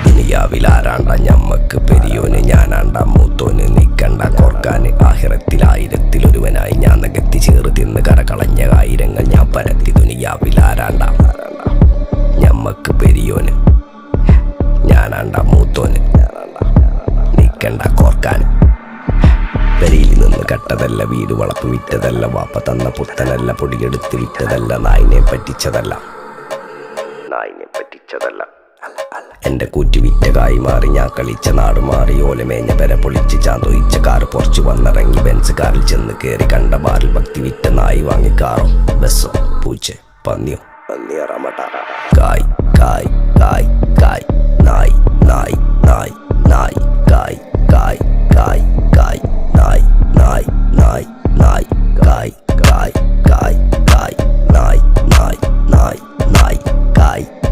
ദുനിയാവിലാരാണ്ട ഞമ്മക്ക് പെരിയോന്, ഞാനാണ്ട മൂത്തോന്. നിക്കണ്ട കോർക്കാന് ആഹിറത്തിൽ ആയിരത്തിലൊരുവനായി ഞാൻ നകത്തി ചേറ് തിന്ന് കരകളഞ്ഞ ആയിരങ്ങൾ ഞാൻ പരത്തി. ദുനിയാവിലാരാണ്ട ഞമ്മക്ക് പെരിയോന്, ഞാനാണ്ട മൂത്തോന്. നിക്കണ്ട കോർക്കാന്. പെരിയിൽ നിന്ന് കട്ടതല്ല, വീട് വളപ്പ് വിറ്റതല്ല, വാപ്പ തന്ന പുത്തനല്ല, പൊടിയെടുത്ത് വിറ്റതല്ല, നായിനെ പറ്റിച്ചതല്ല. എന്റെ കൂറ്റി വിറ്റ കായി മാറി, ഞാൻ കളിച്ച നാട് മാറി. ഓലമേഞ്ഞ പെര പൊളിച്ച് ചാന്തൊയിച്ച കാറ് പൊറച്ചു വന്നിറങ്ങി. ബെൻസ് കാറിൽ ചെന്ന് കയറി, കണ്ട ബാറിൽ ഭക്തി വിറ്റ നായി വാങ്ങി. കാറോ ബസ്സോ പൂച്ച പന്നിയോ കായ്